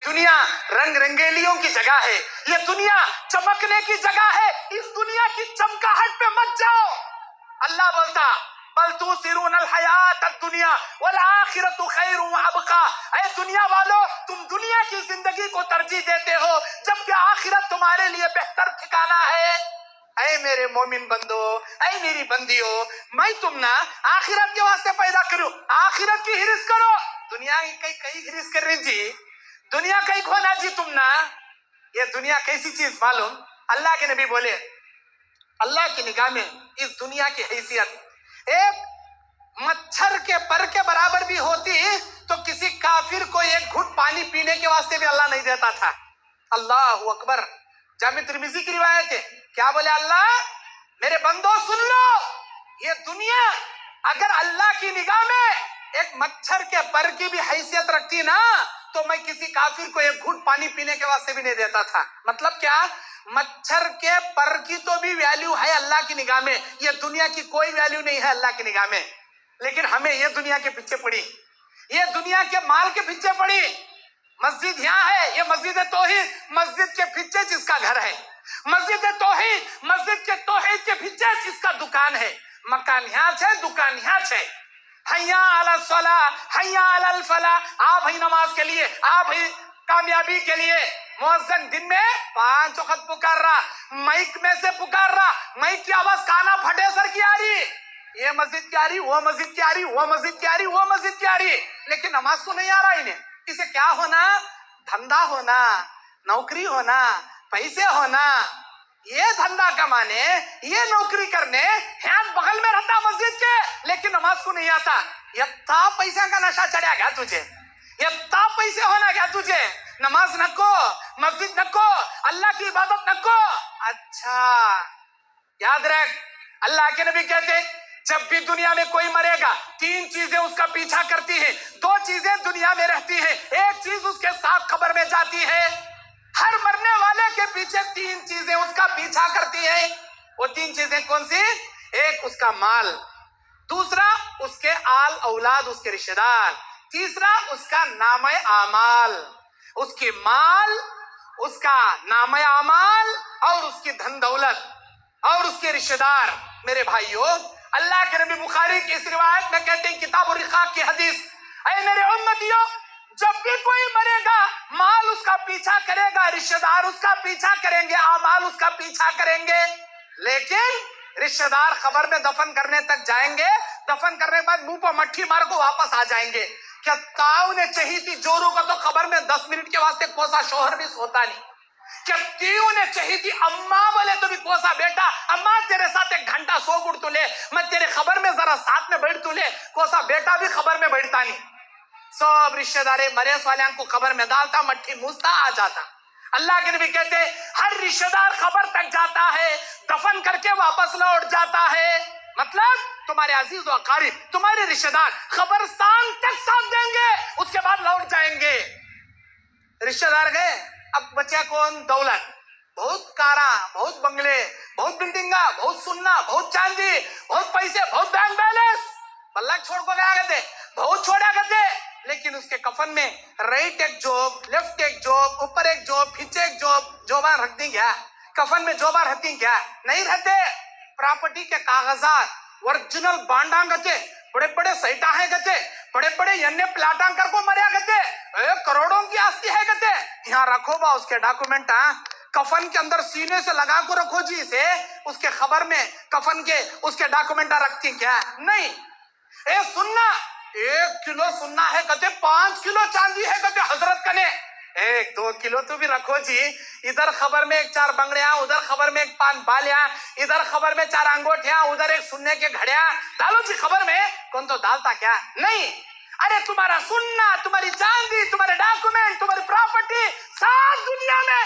दुनिया रंग रंगेलियों की जगह है, ये दुनिया चमकने की जगह है। इस दुनिया की चमकाहट पे मत जाओ। अल्लाह बोलता बल तुसिरूनल हयात दुनिया वल आखिरतु खैरुम व अबका। ऐ दुनिया वालों, तुम दुनिया की जिंदगी को तरजीह देते हो जबकि आखिरत तुम्हारे लिए बेहतर ठिकाना है। ऐ मेरे मोमिन बंदो, ऐ मेरी बंदियों, मैं तुम ना आखिरत के वास्ते पैदा करूं, आखिरत की हिरिस करो। दुनिया की कई हिरिस कर रही जी, दुनिया कई खोना जी तुम ना। ये दुनिया कैसी चीज मालूम? अल्लाह के नबी बोले अल्लाह की निगाह में इस दुनिया की हैसियत एक मच्छर के पर के बराबर भी होती तो किसी काफिर को एक घुट पानी पीने के वास्ते भी अल्लाह नहीं देता था। अल्लाह अकबर। जामी तिर्मिजी की रिवायत है, क्या बोले अल्लाह, मेरे बंदो सुन लो, ये दुनिया अगर अल्लाह की निगाह में एक मच्छर के पर की भी हैसियत रखती ना तो मैं किसी काफिर को एक घुट पानी पीने के वास्ते भी नहीं देता था। मतलब क्या? मच्छर के पर की तो भी वैल्यू है अल्लाह की निगाह में, ये दुनिया की कोई वैल्यू नहीं है अल्लाह की निगाह में। लेकिन हमें ये दुनिया के पीछे पड़ी, ये दुनिया के माल के पीछे पड़ी। मस्जिद यहाँ है, ये मस्जिद तौहीद, मस्जिद के पीछे जिसका घर है, मस्जिद तौहीद, मस्जिद के तौहीद के पीछे जिसका दुकान है, मकान यहाँ है, दुकान यहाँ है। हैया अला सला, हैया अल फला, आ भाई नमाज के लिए, आ भाई कामयाबी के लिए। मुअज्जिन दिन में 5 वक्त पुकार रहा, माइक में से पुकार रहा, माइक की आवाज काना फटे सर की आ रही, ये मस्जिद की आ रही, वो मस्जिद की आ रही, वो मस्जिद की आ रही, वो मस्जिद की आ रही, लेकिन नमाज को नहीं आ रहा इन्हें। इसे क्या होना? धंधा होना, नौकरी होना, पैसे होना। ये धंधा कमाने, ये नौकरी करने हाथ बगल में रहता मस्जिद के, लेकिन नमाज को नहीं आता। यत्ता पैसा का नशा चढ़ा गया तुझे, यत्ता पैसे होना क्या तुझे? नमाज नको, मस्जिद नको, अल्लाह की इबादत नको। अच्छा याद रख, अल्लाह के नबी कहते जब भी दुनिया में कोई मरेगा 3 चीजें उसका पीछा करती हैं, 2 चीजें दुनिया में रहती हैं, एक चीज उसके साथ खबर में जाती है। हर मरने वाले के पीछे 3 चीजें उसका पीछा करती हैं। वो 3 चीजें कौन सी? एक उसका माल, दूसरा उसके आल औलाद, उसके रिश्तेदार, तीसरा उसका नामे आमाल। उसकी माल, उसका नामे आमाल और उसकी धन दौलत और उसके रिश्तेदार। मेरे भाइयों, अल्लाह के नबी बुखारी की इस रिवायत में कहते हैं, किताब रिकाक की हदीस, ऐ मेरे उम्मतियों, जब भी कोई मरेगा माल उसका पीछा करेगा, रिश्तेदार उसका पीछा करेंगे, आमाल उसका पीछा करेंगे, लेकिन रिश्तेदार खबर में दफन करने तक जाएंगे, दफन करने के बाद मुंह पर मट्ठी मार को वापस आ जाएंगे। क्या ताऊ ने चाहिए थी जोरू का तो खबर में 10 मिनट के वास्ते कोसा शोहर भी सोता नहीं। क्या तीऊ ने चाहिए थी अम्मा बोले तो भी कोसा बेटा, अम्मा तेरे साथ 1 घंटा सो गुड़ तू ले, मैं तेरे खबर में जरा साथ में बैठ तू ले, कोसा बेटा भी खबर में बैठता नहीं। सब रिश्तेदारे मरे वाले को खबर में डालता, मट्ठी मूसता, आ जाता। अल्लाह के नबी कहते हर रिश्तेदार खबर तक जाता है, दफन करके वापस लौट जाता है। मतलब तुम्हारे अजीज व अकारिब, तुम्हारे रिश्तेदार खबरस्तान तक साथ देंगे, उसके बाद लौट जाएंगे। रिश्तेदार गए, अब बचा कौन? दौलत, बहुत कारा, बहुत बंगले, बहुत बिल्डिंगा, बहुत सुन्ना, बहुत चांदी, बहुत पैसे, बहुत बैंक बैलेंस, बल्ला छोड़ को गया करते, बहुत छोड़ा करते, लेकिन उसके कफन में राइट एक जॉब, लेफ्ट एक जॉब, ऊपर एक जॉब, पीछे एक जॉब, जोबान रख दी क्या? कफन में जोबान रहती क्या? नहीं रहते। प्रॉपर्टी के कागजात ओरिजिनल बांडा गते, बड़े बड़े सैटा है गते, बड़े बड़े यन्ने प्लाटांकर को मरिया गते, करोड़ों की आस्ती है गते, यहाँ रखो बा उसके डॉक्यूमेंट। कफन के अंदर सीने से लगा को रखो जी से, उसके खबर में कफन के उसके डॉक्यूमेंट रखती क्या? नहीं। सुनना, 1 किलो सुनना है कहते, 5 किलो चांदी है कहते हजरत कने, 1-2 किलो तो भी रखो जी। इधर खबर में 4 बंगड़ियां, उधर खबर में 5 बालियां, इधर खबर में 4 अंगूठियां, उधर 1 सुनने के घड़ियां, डालो जी खबर में। कौन तो डालता क्या? नहीं। अरे तुम्हारा सुनना, तुम्हारी चांदी, तुम्हारे डॉक्यूमेंट, तुम्हारी प्रॉपर्टी सात दुनिया में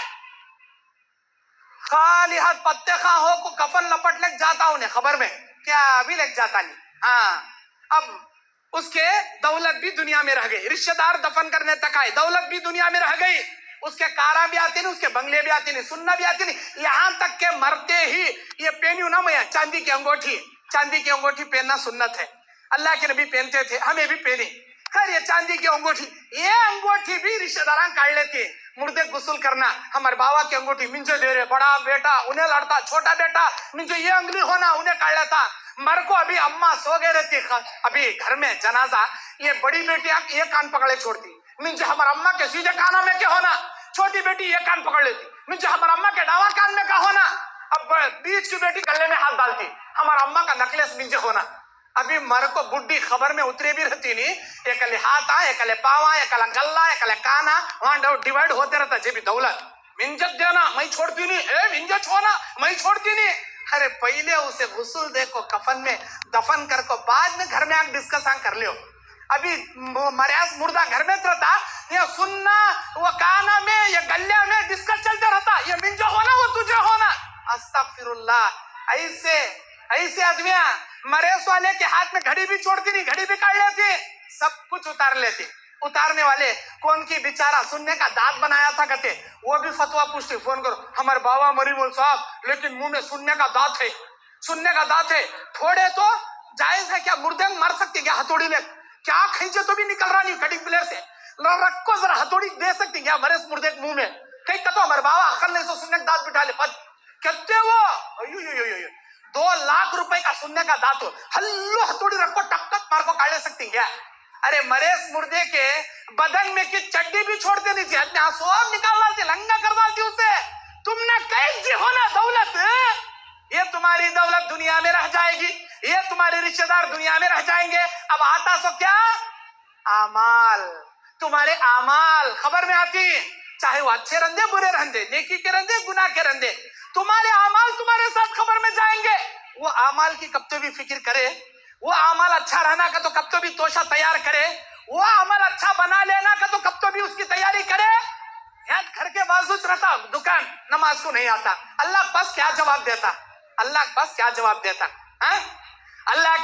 खाली हाथ पत्ते खा हो को कफन लपट लग जाता उन्हें खबर में, क्या अभी लग जाता नहीं। हाँ, अब उसके दौलत भी दुनिया में रह गई, रिश्तेदार दफन करने तक आए, दौलत भी दुनिया में रह गई, उसके कारा भी आती नहीं, उसके बंगले भी आती नहीं, सुनना भी आती नहीं। यहाँ तक के मरते ही ये पहनी ना मैं चांदी की अंगूठी, चांदी की अंगूठी पहनना सुन्नत है, अल्लाह के नबी पहनते थे, हमें भी पहनी। खैर ये चांदी की अंगूठी, ये अंगूठी भी रिश्तेदार काट लेती। मुर्दे गुसल करना, हमारे बाबा की अंगूठी मिंजो दे रहे, बड़ा बेटा उन्हें लड़ता, छोटा बेटा मिंजो ये अंगली होना उन्हें काट लेता। मर को अभी अम्मा सो गए रहती, अभी घर में जनाजा, ये बड़ी बेटी ये कान पकड़े छोड़ती, मिंजो हमारे अम्मा के सीधे कानों में क्या होना, छोटी बेटी ये कान पकड़ लेती, मिंजो हमारे अम्मा के डावा कान में क्या होना। अब बीच की बेटी गले में हाथ डालती, हमारा अम्मा का नकलेस मिंजो होना। अभी मर को बुढ़ी खबर में उतरे भी रहती नहीं, एक हाथा, एक पावा, एक गल्ला, एक काना, वहां डिवाइड होते रहता। जे भी दौलत मिंजत देना मैं छोड़ती नहीं, मिंजत होना मैं छोड़ती नहीं। अरे पहले उसे गुस्ल देखो, कफन में दफन कर को, बाद में घर में आके डिस्कस कर लियो। अभी मरियास मुर्दा घर में रहता, ये सुनना वो काना में, ये गल्ला में डिस्कस चलता रहता, ये मिंजो होना वो तुझे होना। अस्तगफिरुल्लाह। ऐसे आदमियां मरेस वाले के हाथ में घड़ी भी छोड़ती नहीं, घड़ी भी काट लेती, सब कुछ उतार लेती। उतारने वाले कौन की बेचारा सुनने का दांत बनाया था कहते, वो भी फतवा पूछती, फोन करो हमारे बाबा मरी बोल साहब, लेकिन मुंह में सुनने का दांत है, सुनने का दांत है। थोड़े तो जायज है क्या, मुर्दे मर सकती क्या हथौड़ी ले, क्या खींचे तो भी निकल रहा नहीं कटिंग प्लेयर से, रखो जरा हथौड़ी दे सकती क्या मरेस मुर्दे के मुंह में, कहीं तो हमारे बाबा अकल नहीं सो सुनने का दांत बिठा ले कहते वो 2 लाख रुपए का सुनने का दांत हो, हल्लो हथौड़ी रखो टक टक मार को काट ले सकती क्या। अरे मरेस मुर्दे के बदन में की चड्डी भी छोड़ते नहीं थी, अपने आंसू निकाल डालती, लंगा कर डालती उसे। तुमने कैसी होना दौलत, ये तुम्हारी दौलत दुनिया में रह जाएगी, ये तुम्हारे रिश्तेदार दुनिया में रह जाएंगे। अब आता सो क्या, आमाल, तुम्हारे आमाल खबर में आती, चाहे वो अच्छे रंदे बुरे रंदे, नेकी के रंदे गुनाह के रंदे, तुम्हारे आमाल तुम्हारे साथ खबर में जाएंगे। वो आमाल की कब तो भी फिक्र करे, वो आमाल अच्छा रहना का तो कब तो भी तोशा तैयार करे, वो अमल अच्छा बना लेना का तो कब तो भी उसकी तैयारी करे। यार घर के बाजू रहता दुकान, नमाज को नहीं आता, अल्लाह के पास क्या जवाब देता, अल्लाह के पास क्या जवाब देता है। अल्लाह